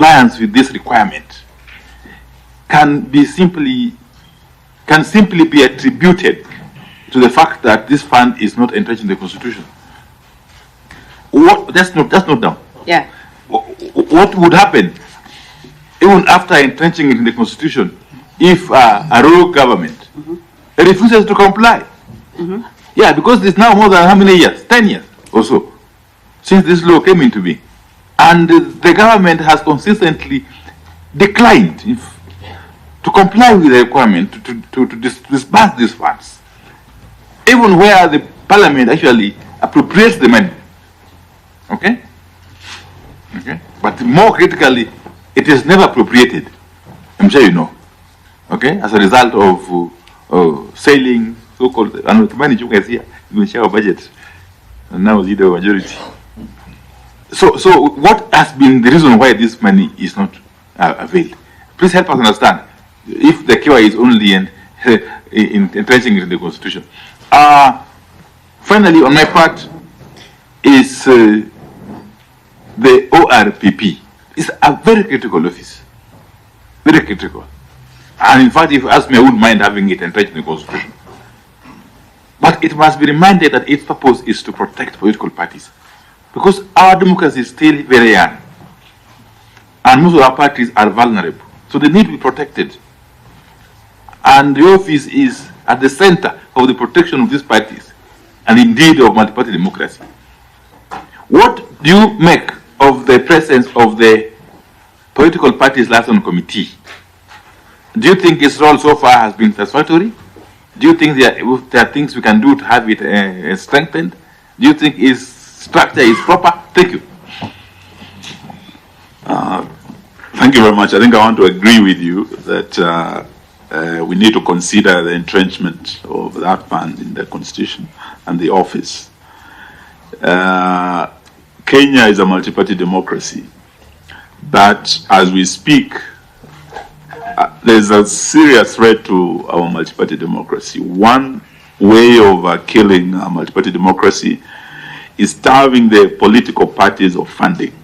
compliance with this requirement can simply be attributed to the fact that this fund is not entrenched in the Constitution. That's not down. Yeah. What would happen even after entrenching it in the Constitution if a rogue government refuses to comply? Yeah, because it's now more than how many years? 10 years or so since this law came into being. And the government has consistently declined to comply with the requirement to disburse these funds, even where the parliament actually appropriates the money. Okay? But more critically, it is never appropriated. I'm sure you know. Okay? As a result of sailing, so-called, and the money you guys here, you share our budget. And now it's the majority. So what has been the reason why this money is not availed? Please help us understand. If the cure is only in entrenching it in the Constitution. Finally, on my part, is the ORPP. It's a very critical office. Very critical. And in fact, if you ask me, I wouldn't mind having it entrenched in the Constitution. But it must be reminded that its purpose is to protect political parties. Because our democracy is still very young. And most of our parties are vulnerable. So they need to be protected. And the office is at the center of the protection of these parties, and indeed of multi-party democracy. What do you make of the presence of the Political Parties Liaison Committee? Do you think its role so far has been satisfactory? Do you think there are things we can do to have it strengthened? Do you think its structure is proper? Thank you. Thank you very much. I think I want to agree with you that we need to consider the entrenchment of that fund in the Constitution and the office. Kenya is a multi-party democracy, but as we speak, there's a serious threat to our multi-party democracy. One way of killing a multi-party democracy is starving the political parties of funding.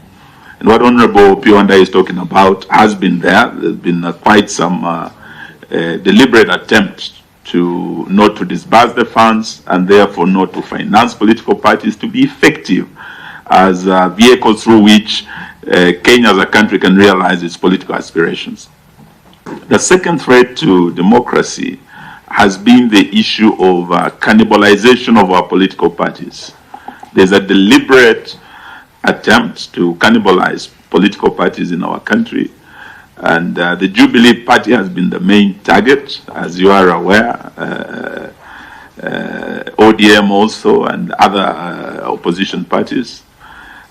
And what Honorable P. Wandayi is talking about has been there. There's been quite some deliberate attempt to not to disburse the funds and therefore not to finance political parties to be effective as vehicles through which Kenya as a country can realize its political aspirations. The second threat to democracy has been the issue of cannibalization of our political parties. There's a deliberate attempt to cannibalize political parties in our country. And the Jubilee Party has been the main target, as you are aware, ODM also, and other opposition parties.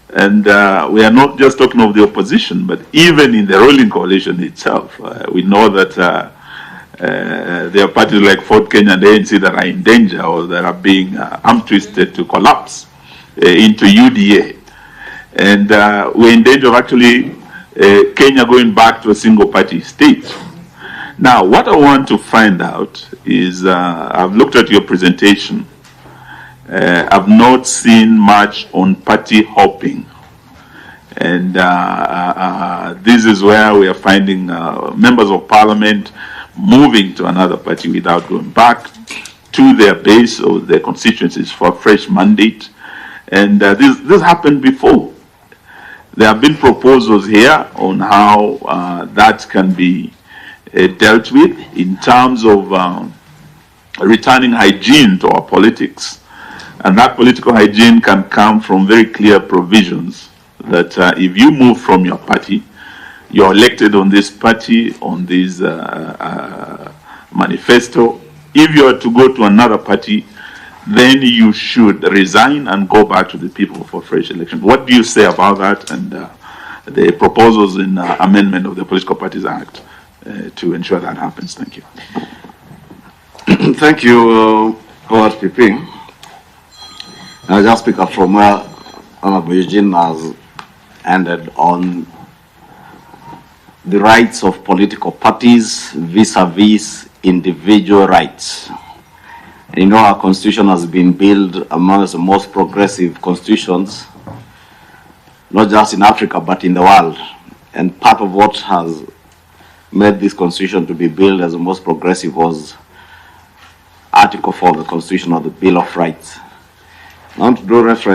And we are not just talking of the opposition, but even in the ruling coalition itself, we know that there are parties like Ford Kenya and ANC that are in danger or that are being arm-twisted to collapse into UDA. And we're in danger of actually Kenya going back to a single-party state. Now, what I want to find out is, I've looked at your presentation. I've not seen much on party hopping. And this is where we are finding members of parliament moving to another party without going back to their base or their constituencies for a fresh mandate. And this happened before. There have been proposals here on how that can be dealt with in terms of returning hygiene to our politics. And that political hygiene can come from very clear provisions that if you move from your party, you're elected on this party, on this manifesto. If you are to go to another party, then you should resign and go back to the people for fresh election. What do you say about that and the proposals in amendment of the Political Parties Act to ensure that happens? Thank you. Thank you, ORPP. I'll just pick up from where Honorable Eugene has ended on the rights of political parties vis-a-vis individual rights. And you know, our constitution has been built amongst the most progressive constitutions, not just in Africa, but in the world. And part of what has made this constitution to be billed as the most progressive was Article 4 of the Constitution of the Bill of Rights. I want to draw reference